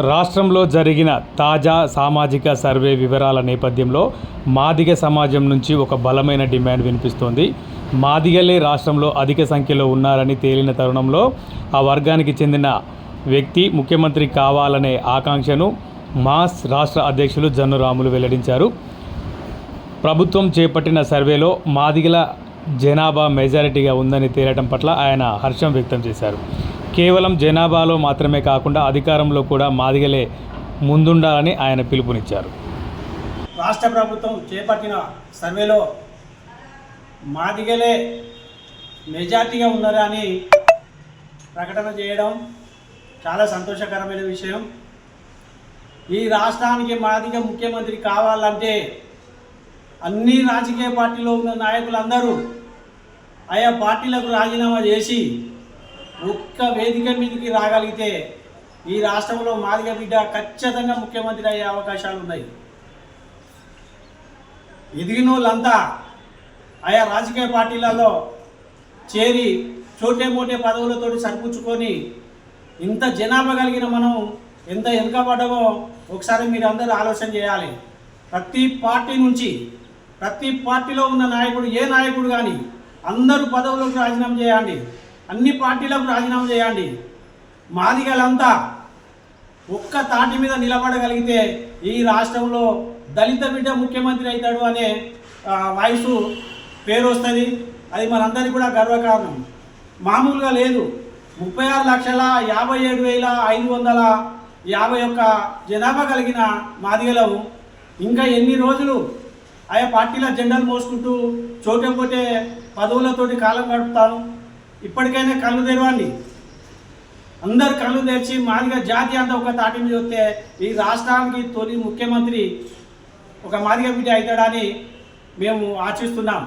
రాష్ట్రంలో జరిగిన తాజా సామాజిక సర్వే వివరాల నేపథ్యంలో మాదిగ సమాజం నుంచి ఒక బలమైన డిమాండ్ వినిపిస్తోంది. మాదిగలే రాష్ట్రంలో అధిక సంఖ్యలో ఉన్నారని తేలిన తరుణంలో ఆ వర్గానికి చెందిన వ్యక్తి ముఖ్యమంత్రి కావాలనే ఆకాంక్షను మాస్ రాష్ట్ర అధ్యక్షులు జన్ను రాములు వెల్లడించారు. ప్రభుత్వం చేపట్టిన సర్వేలో మాదిగల జనాభా మెజారిటీగా ఉందని తేలటం పట్ల ఆయన హర్షం వ్యక్తం చేశారు. కేవలం జనాభాలో మాత్రమే కాకుండా అధికారంలో కూడా మాదిగలే ముందుండాలని ఆయన పిలుపునిచ్చారు. రాష్ట్ర ప్రభుత్వం చేపట్టిన సర్వేలో మాదిగలే మెజార్టీగా ఉన్నారని ప్రకటన చేయడం చాలా సంతోషకరమైన విషయం. ఈ రాష్ట్రానికి మాదిగ ముఖ్యమంత్రి కావాలంటే అన్ని రాజకీయ పార్టీలో ఉన్న నాయకులందరూ ఆయా పార్టీలకు రాజీనామా చేసి ఒక్క వేదిక మీదకి రాగలిగితే ఈ రాష్ట్రంలో మాదిగ బిడ్డ ఖచ్చితంగా ముఖ్యమంత్రి అయ్యే అవకాశాలు ఉన్నాయి. ఎదిగిన వాళ్ళంతా ఆయా రాజకీయ పార్టీలలో చేరి చోటే మోటే పదవులతో సరిపుచ్చుకొని ఇంత జనాభా కలిగిన మనం ఎంత వెనుకబడ్డామో ఒకసారి మీరు అందరూ ఆలోచన చేయాలి. ప్రతి పార్టీ నుంచి ప్రతి పార్టీలో ఉన్న నాయకుడు ఏ నాయకుడు కానీ అందరూ పదవులకు రాజీనామా చేయండి, అన్ని పార్టీలకు రాజీనామా చేయండి. మాదిగలంతా ఒక్క తాటి మీద నిలబడగలిగితే ఈ రాష్ట్రంలో దళిత బిడ్డ ముఖ్యమంత్రి అవుతాడు అనే వాయిస్ పేరు వస్తుంది. అది మనందరికీ కూడా గర్వకారణం. మామూలుగా లేదు. 36,57,551 జనాభా కలిగిన మాదిగలం ఇంకా ఎన్ని రోజులు ఆయా పార్టీల జెండాలు మోసుకుంటూ చోటే పోటే పదవులతోటి కాలం గడుపుతాను. ఇప్పటికైనా కళ్ళు తెరవండి. అందరు కళ్ళు తెరిచి మాదిగ జాతి అంతా ఒక తాటి మీద వస్తే ఈ రాష్ట్రానికి తొలి ముఖ్యమంత్రి ఒక మాదిగ బిడ్డ అవుతాడని మేము ఆశిస్తున్నాం.